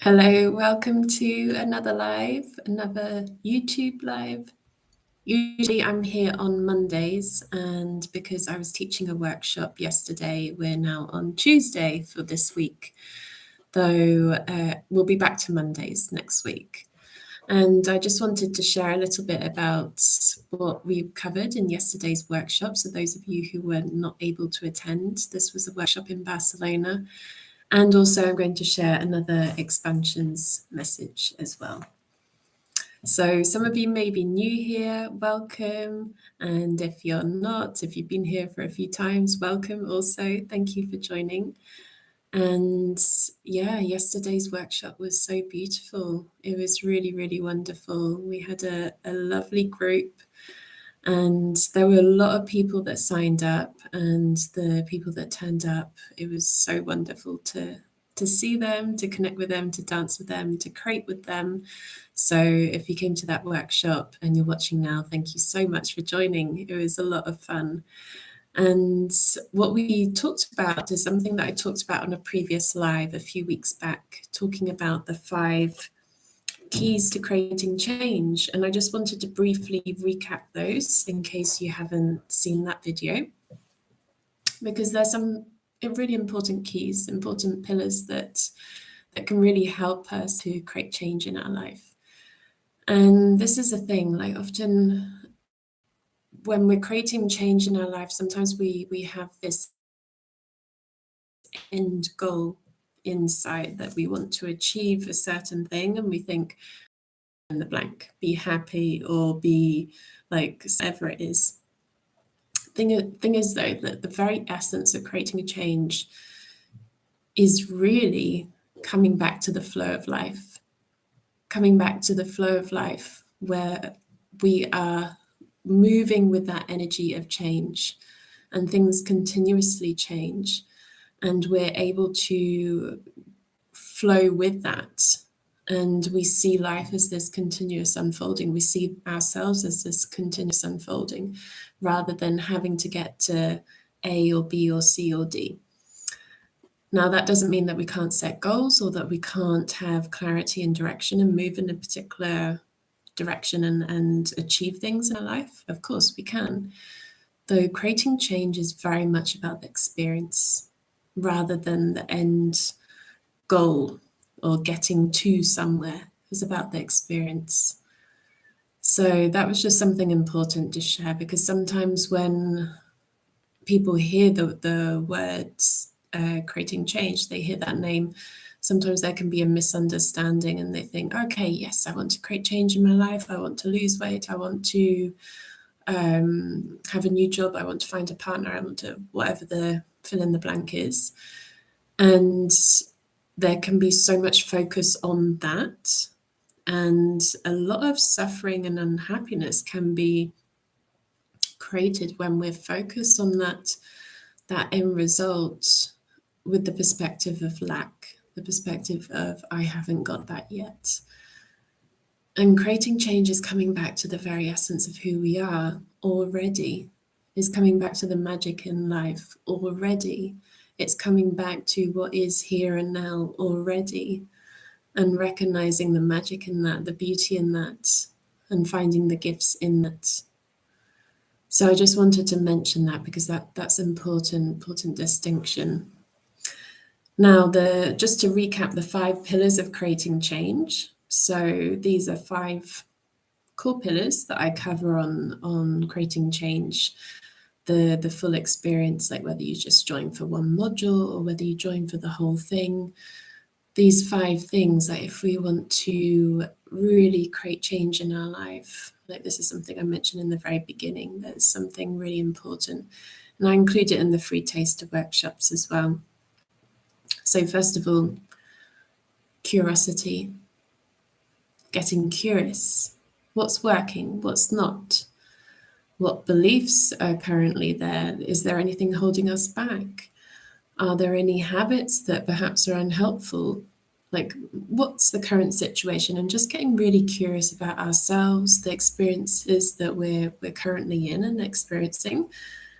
Hello, welcome to another YouTube live. Usually I'm here on Mondays, and because I was teaching a workshop yesterday, we're now on Tuesday for this week, though we'll be back to Mondays next week. And I just wanted to share a little bit about what we covered in yesterday's workshop. So those of you who were not able to attend, this was a workshop in Barcelona. And also I'm going to share another expansions message as well. So some of you may be new here, welcome. And if you're not, if you've been here for a few times, welcome also. Thank you for joining. And yeah, yesterday's workshop was so beautiful. It was really, really wonderful. We had a lovely group. And there were a lot of people that signed up, and the people that turned up, it was so wonderful to see them, to connect with them, to dance with them, to create with them. So if you came to that workshop and you're watching now, thank you so much for joining. It was a lot of fun. And what we talked about is something that I talked about on a previous live a few weeks back, talking about the 5 keys to creating change. And I just wanted to briefly recap those in case you haven't seen that video, because there's some really important keys, important pillars that can really help us to create change in our life. And this is a thing, like often when we're creating change in our life, sometimes we have this end goal inside that we want to achieve a certain thing, and we think in the blank, be happy or be like whatever it is. Thing is though, that the very essence of creating a change is really coming back to the flow of life, where we are moving with that energy of change, and things continuously change, and we're able to flow with that. And we see life as this continuous unfolding. We see ourselves as this continuous unfolding, rather than having to get to A or B or C or D. Now, that doesn't mean that we can't set goals or that we can't have clarity and direction and move in a particular direction and achieve things in our life. Of course, we can. Though creating change is very much about the experience rather than the end goal or getting to somewhere. It's about the experience. So that was just something important to share, because sometimes when people hear the words creating change, they hear that name, sometimes there can be a misunderstanding and they think, okay, yes, I want to create change in my life, I want to lose weight, I want to have a new job, I want to find a partner, I want to whatever the fill in the blank is. And there can be so much focus on that, and a lot of suffering and unhappiness can be created when we're focused on that end result with the perspective of lack, the perspective of I haven't got that yet. And creating change is coming back to the very essence of who we are already, is coming back to the magic in life already. It's coming back to what is here and now already, and recognizing the magic in that, the beauty in that, and finding the gifts in that. So I just wanted to mention that, because that's important distinction. Now, just to recap the 5 pillars of creating change. So these are 5 core pillars that I cover on creating change. The full experience, like whether you just join for one module or whether you join for the whole thing. These 5 things, like if we want to really create change in our life, like this is something I mentioned in the very beginning, that's something really important. And I include it in the free taster workshops as well. So first of all, curiosity, getting curious. What's working? What's not? What beliefs are currently there? Is there anything holding us back? Are there any habits that perhaps are unhelpful? Like, what's the current situation? And just getting really curious about ourselves, the experiences that we're currently in and experiencing.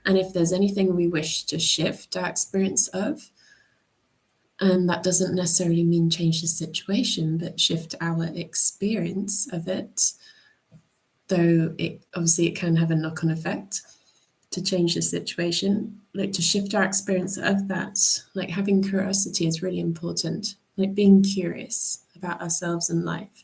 And if there's anything we wish to shift our experience of, And that doesn't necessarily mean change the situation, but shift our experience of it. Though it can have a knock-on effect to change the situation, like to shift our experience of that. Like having curiosity is really important, like being curious about ourselves and life.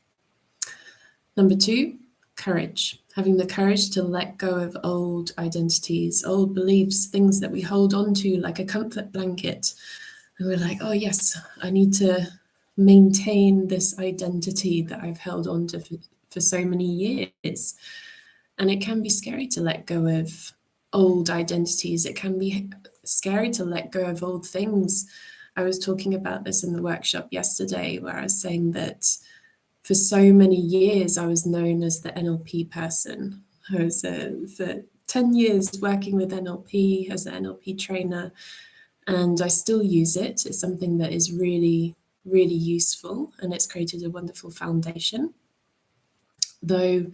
Number 2, courage. Having the courage to let go of old identities, old beliefs, things that we hold on to like a comfort blanket. And we're like, oh yes, I need to maintain this identity that I've held on to for so many years. And it can be scary to let go of old identities. It can be scary to let go of old things. I was talking about this in the workshop yesterday, where I was saying that for so many years I was known as the NLP person. I was for 10 years working with NLP as an NLP trainer, and I still use it. It's something that is really, really useful, and it's created a wonderful foundation. Though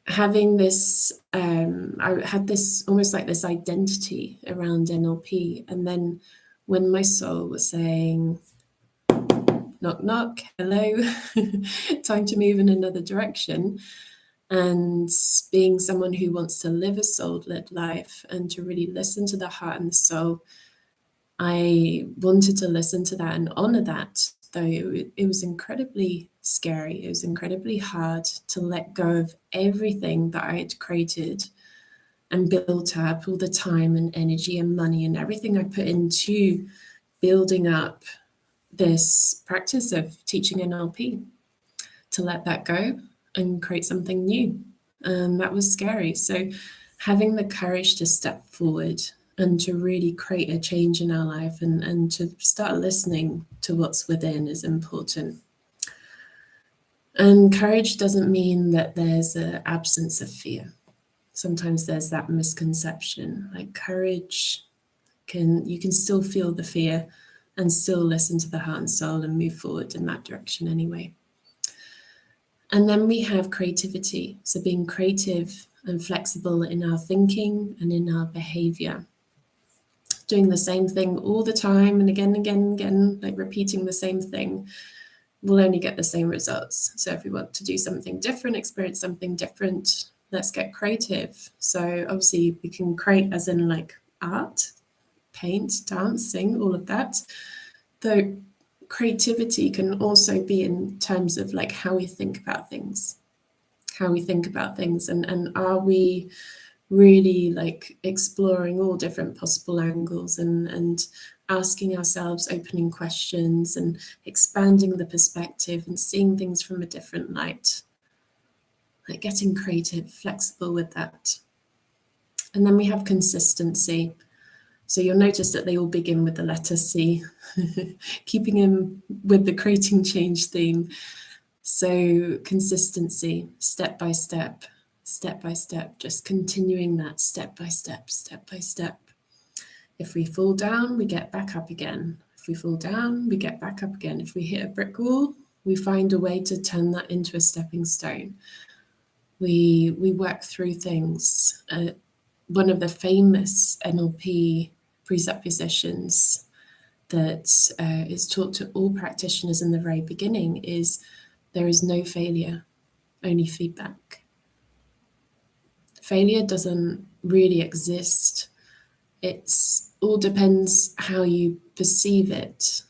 having this, I had this almost like this identity around NLP, and then when my soul was saying, knock, knock, hello, time to move in another direction, and being someone who wants to live a soul-led life and to really listen to the heart and the soul, I wanted to listen to that and honor that, though it was incredibly scary. It was incredibly hard to let go of everything that I had created and built up, all the time and energy and money and everything I put into building up this practice of teaching NLP, to let that go and create something new. And that was scary. So having the courage to step forward and to really create a change in our life and to start listening to what's within is important. And courage doesn't mean that there's an absence of fear. Sometimes there's that misconception, like courage you can still feel the fear and still listen to the heart and soul and move forward in that direction anyway. And then we have creativity. So being creative and flexible in our thinking and in our behavior. Doing the same thing all the time and again, like repeating the same thing, we'll only get the same results. So if we want to do something different, experience something different, let's get creative. So obviously we can create as in like art, paint, dance, sing, all of that. Though creativity can also be in terms of like how we think about things, and are we really like exploring all different possible angles and asking ourselves opening questions and expanding the perspective and seeing things from a different light, like getting creative, flexible with that. And then we have consistency. So you'll notice that they all begin with the letter C, keeping in with the creating change theme. So consistency, step by step, just continuing that step by step. If we fall down, we get back up again. If we fall down, we get back up again. If we hit a brick wall, we find a way to turn that into a stepping stone. We work through things. One of the famous NLP presuppositions that is taught to all practitioners in the very beginning is there is no failure, only feedback. Failure doesn't really exist. It's all depends how you perceive it.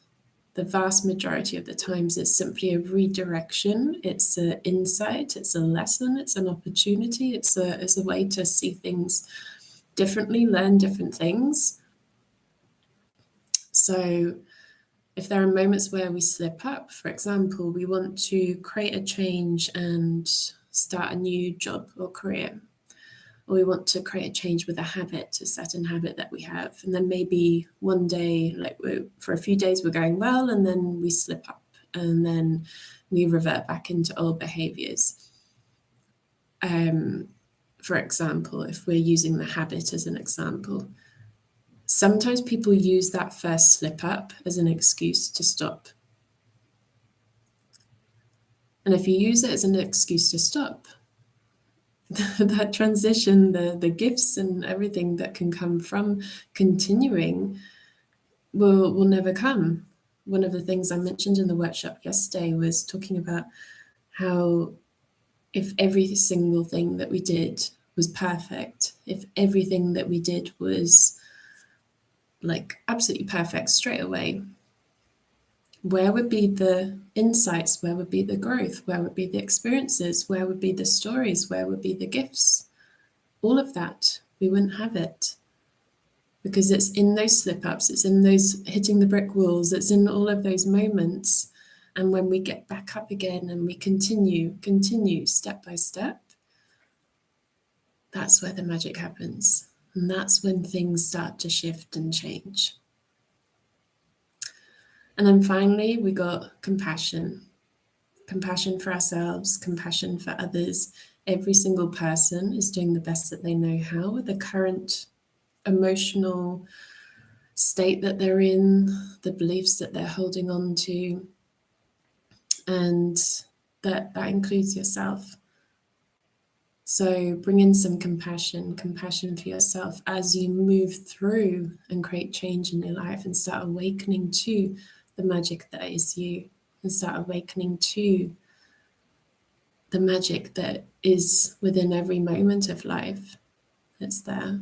The vast majority of the times it's simply a redirection, it's an insight, it's a lesson, it's an opportunity, it's a way to see things differently, learn different things. So if there are moments where we slip up, for example, we want to create a change and start a new job or career, or we want to create a change with a habit, a certain habit that we have, and then maybe one day, like for a few days, we're going well, and then we slip up, and then we revert back into old behaviors. For example, if we're using the habit as an example, sometimes people use that first slip up as an excuse to stop. And if you use it as an excuse to stop, that transition, the gifts and everything that can come from continuing will never come. one of the things I mentioned in the workshop yesterday was talking about how if every single thing that we did was perfect, if everything that we did was like absolutely perfect straight away, where would be the insights? Where would be the growth? Where would be the experiences? Where would be the stories? Where would be the gifts? All of that, we wouldn't have it, because it's in those slip ups, it's in those hitting the brick walls, it's in all of those moments. And when we get back up again and we continue step by step, that's where the magic happens. And that's when things start to shift and change. And then finally, we got compassion. Compassion for ourselves, compassion for others. Every single person is doing the best that they know how with the current emotional state that they're in, the beliefs that they're holding on to, and that includes yourself. So bring in some compassion for yourself as you move through and create change in your life and start awakening to the magic that is you, and start awakening to the magic that is within every moment of life that's there.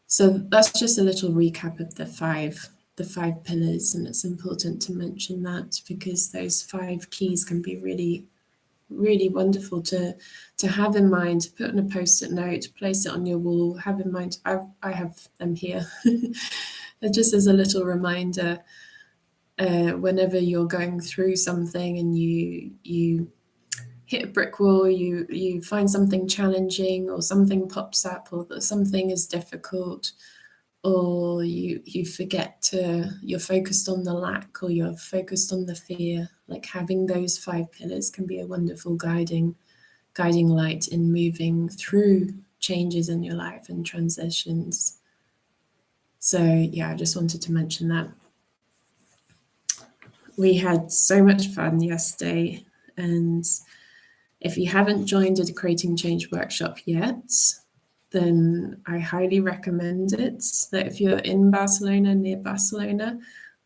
So that's just a little recap of the five pillars, and it's important to mention that because those 5 keys can be really, really wonderful to have in mind, to put on a post-it note, place it on your wall, have in mind. I have them here just as a little reminder whenever you're going through something and you hit a brick wall, you find something challenging, or something pops up, or that something is difficult, or you forget to, you're focused on the lack, or you're focused on the fear. Like having those 5 pillars can be a wonderful guiding light in moving through changes in your life and transitions. So yeah, I just wanted to mention that. We had so much fun yesterday, and if you haven't joined a Creating Change workshop yet, then I highly recommend it. That if you're in Barcelona, near Barcelona,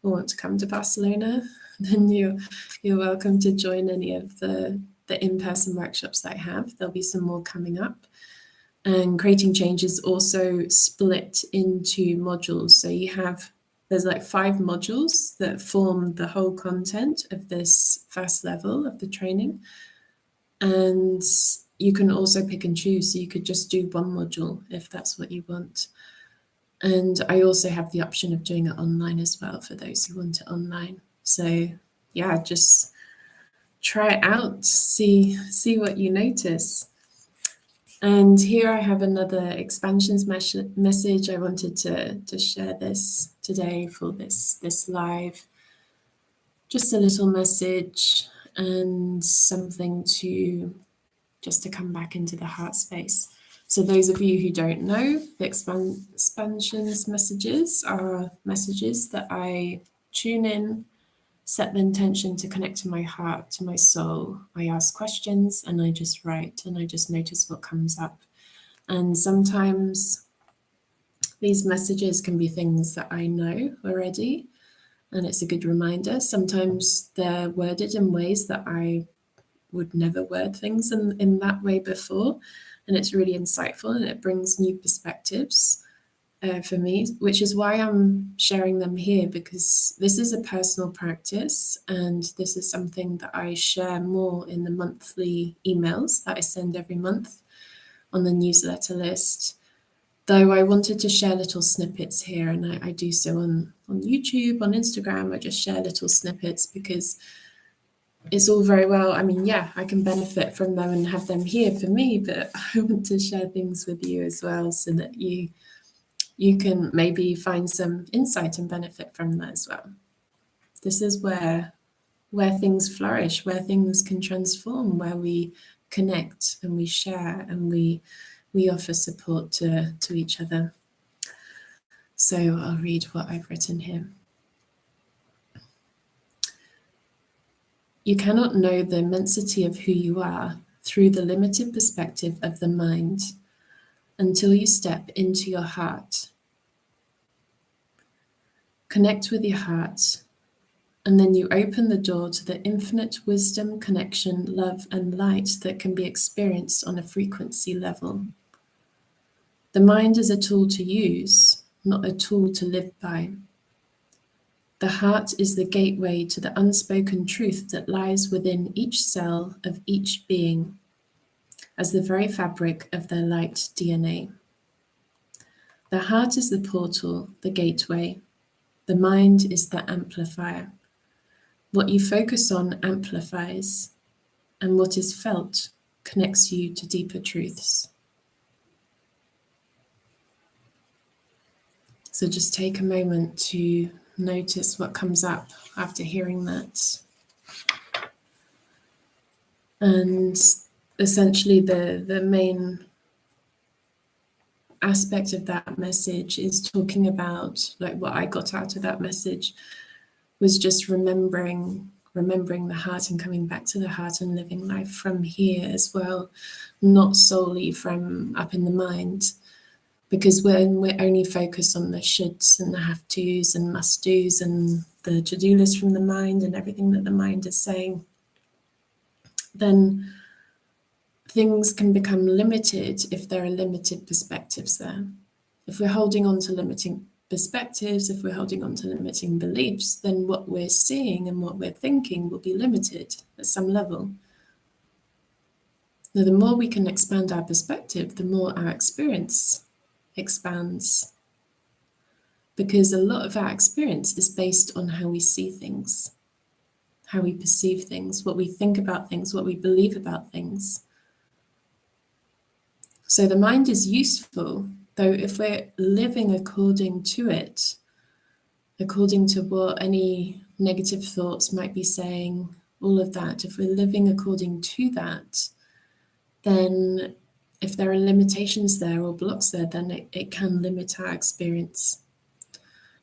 or want to come to Barcelona, then you're welcome to join any of the in-person workshops that I have. There'll be some more coming up. And Creating Change is also split into modules. So there's like 5 modules that form the whole content of this first level of the training. And you can also pick and choose. So you could just do one module if that's what you want. And I also have the option of doing it online as well for those who want it online. So yeah, just try it out, see what you notice. And here I have another expansions message. I wanted to share this today for this live. Just a little message and something just to come back into the heart space. So those of you who don't know, the expansions messages are messages that I tune in, set the intention to connect to my heart, to my soul. I ask questions and I just write and I just notice what comes up. And sometimes these messages can be things that I know already, and it's a good reminder. Sometimes they're worded in ways that I would never word things in that way before, and it's really insightful and it brings new perspectives for me, which is why I'm sharing them here, because this is a personal practice and this is something that I share more in the monthly emails that I send every month on the newsletter list. Though I wanted to share little snippets here, and I do so on YouTube, on Instagram. I just share little snippets because it's all very well. I mean, yeah, I can benefit from them and have them here for me, but I want to share things with you as well so that you can maybe find some insight and benefit from that as well. This is where things flourish, where things can transform, where we connect and we share and we offer support to each other. So I'll read what I've written here. You cannot know the immensity of who you are through the limited perspective of the mind until you step into your heart. Connect with your heart, and then you open the door to the infinite wisdom, connection, love, and light that can be experienced on a frequency level. The mind is a tool to use, not a tool to live by. The heart is the gateway to the unspoken truth that lies within each cell of each being, as the very fabric of their light DNA. The heart is the portal, the gateway. The mind is the amplifier. What you focus on amplifies, and what is felt connects you to deeper truths. So just take a moment to notice what comes up after hearing that. And essentially the main aspect of that message is talking about, like, what I got out of that message was just remembering the heart and coming back to the heart and living life from here as well, not solely from up in the mind. Because when we're only focused on the shoulds and the have tos and must dos and the to-do list from the mind and everything that the mind is saying, then things can become limited if there are limited perspectives there. If we're holding on to limiting perspectives, if we're holding on to limiting beliefs, then what we're seeing and what we're thinking will be limited at some level. Now, the more we can expand our perspective, the more our experience expands. Because a lot of our experience is based on how we see things, how we perceive things, what we think about things, what we believe about things. So the mind is useful, though if we're living according to it, according to what any negative thoughts might be saying, all of that, if we're living according to that, then if there are limitations there or blocks there, then it can limit our experience.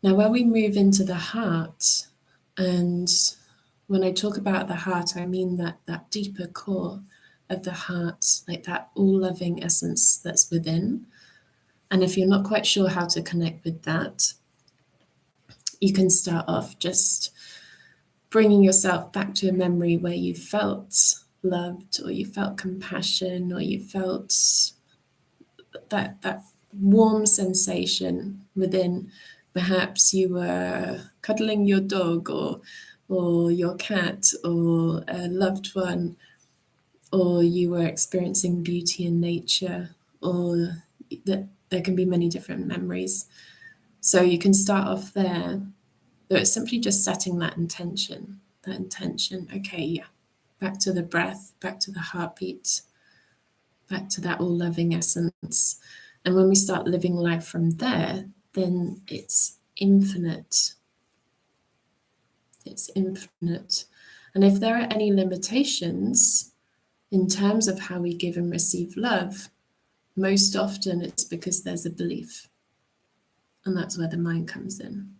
Now, when we move into the heart, and when I talk about the heart, I mean that deeper core of the heart, like that all-loving essence that's within. And if you're not quite sure how to connect with that, you can start off just bringing yourself back to a memory where you felt loved, or you felt compassion, or you felt that warm sensation within. Perhaps you were cuddling your dog or your cat or a loved one, or you were experiencing beauty in nature, or that there can be many different memories. So you can start off there. So it's simply just setting that intention. Okay, yeah, back to the breath, back to the heartbeat, back to that all-loving essence. And when we start living life from there, then it's infinite. It's infinite. And if there are any limitations in terms of how we give and receive love, most often it's because there's a belief. And that's where the mind comes in.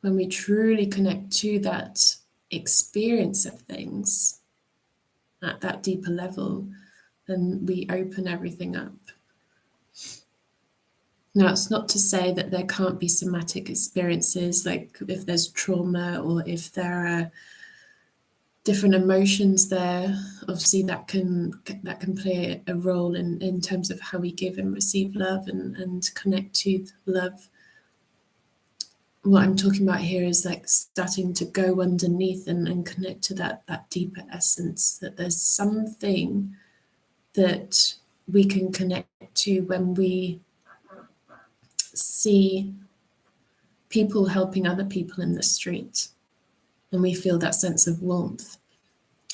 When we truly connect to that experience of things at that deeper level, then we open everything up. Now, it's not to say that there can't be somatic experiences, like if there's trauma or if there are different emotions there. Obviously, that can play a role in terms of how we give and receive love and connect to love. What I'm talking about here is like starting to go underneath and connect to that deeper essence, that there's something that we can connect to when we see people helping other people in the street and we feel that sense of warmth,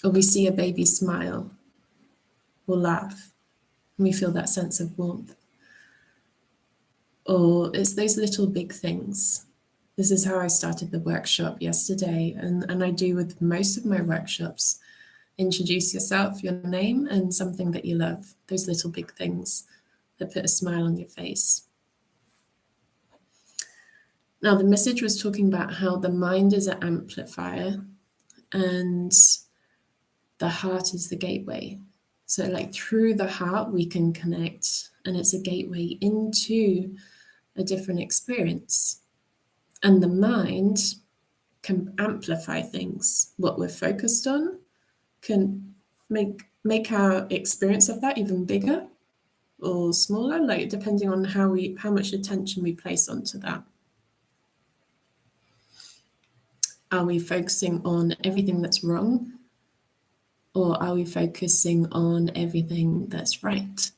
or we see a baby smile or laugh and we feel that sense of warmth. Or it's those little big things. This is how I started the workshop yesterday, and I do with most of my workshops. Introduce yourself, your name, and something that you love. Those little big things that put a smile on your face. Now, the message was talking about how the mind is an amplifier and the heart is the gateway. So like through the heart, we can connect, and it's a gateway into a different experience. And the mind can amplify things. What we're focused on can make our experience of that even bigger or smaller, like depending on how much attention we place onto that. Are we focusing on everything that's wrong, or are we focusing on everything that's right?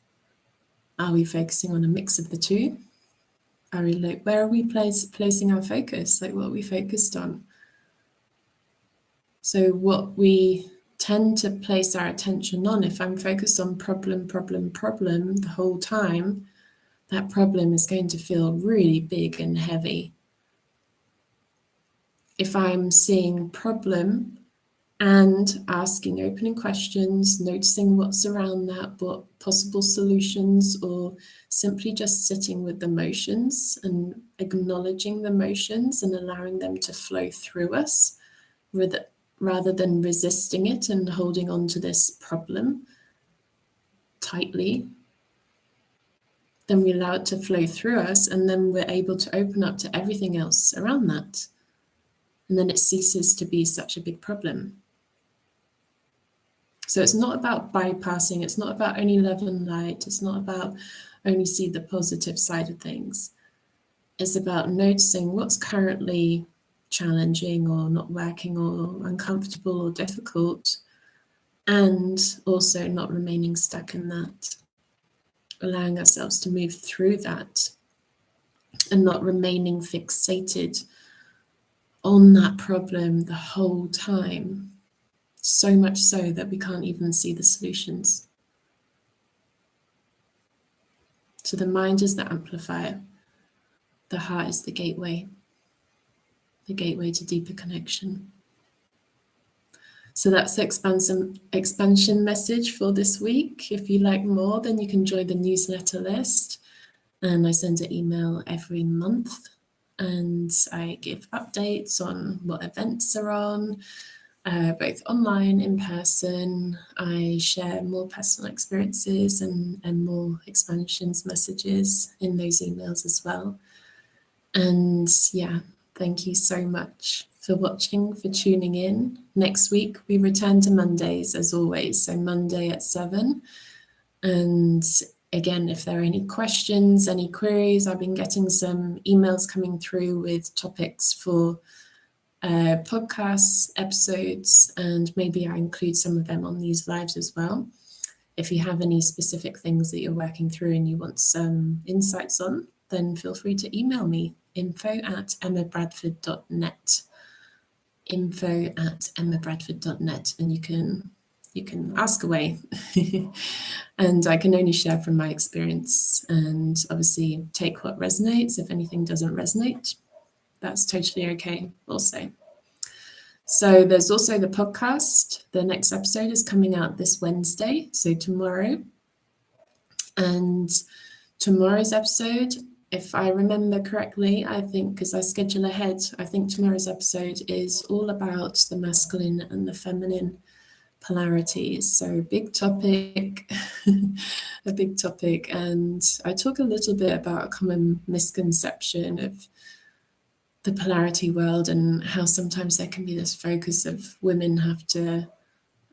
Are we focusing on a mix of the two? Are we where are we placing our focus? Like, what are we focused on? So what we tend to place our attention on, if I'm focused on problem the whole time, that problem is going to feel really big and heavy. If I'm seeing problem and asking opening questions, noticing what's around that, what possible solutions, or simply just sitting with the emotions and acknowledging the emotions and allowing them to flow through us, rather than resisting it and holding on to this problem tightly, then we allow it to flow through us, and then we're able to open up to everything else around that. And then it ceases to be such a big problem. So it's not about bypassing, it's not about only love and light, it's not about only see the positive side of things. It's about noticing what's currently challenging or not working or uncomfortable or difficult, and also not remaining stuck in that, allowing ourselves to move through that and not remaining fixated on that problem the whole time, so much so that we can't even see the solutions. So the mind is the amplifier, the heart is the gateway to deeper connection. So that's the expansion message for this week. If you like more, then you can join the newsletter list. And I send an email every month, and I give updates on what events are on, both online, in person. I share more personal experiences and more expansions messages in those emails as well. And yeah, thank you so much for watching, for tuning in. Next week, we return to Mondays as always. So Monday at 7. And again, if there are any questions, any queries, I've been getting some emails coming through with topics for podcasts, episodes, and maybe I include some of them on these lives as well. If you have any specific things that you're working through and you want some insights on, then feel free to email me, info@emmabradford.net, info@emmabradford.net, and you can ask away. And I can only share from my experience, and obviously take what resonates. If anything doesn't resonate, that's totally okay also. So there's also the podcast. The next episode is coming out this Wednesday, so tomorrow. And tomorrow's episode, if I remember correctly, I think, because I schedule ahead, I think tomorrow's episode is all about the masculine and the feminine polarities. So big topic, a big topic. And I talk a little bit about a common misconception of the polarity world and how sometimes there can be this focus of women have to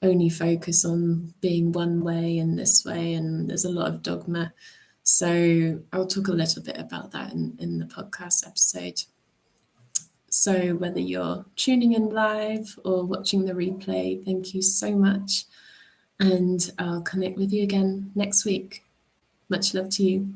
only focus on being one way and this way, and there's a lot of dogma. So I'll talk a little bit about that in the podcast episode. So whether you're tuning in live or watching the replay, thank you so much. And I'll connect with you again next week. Much love to you.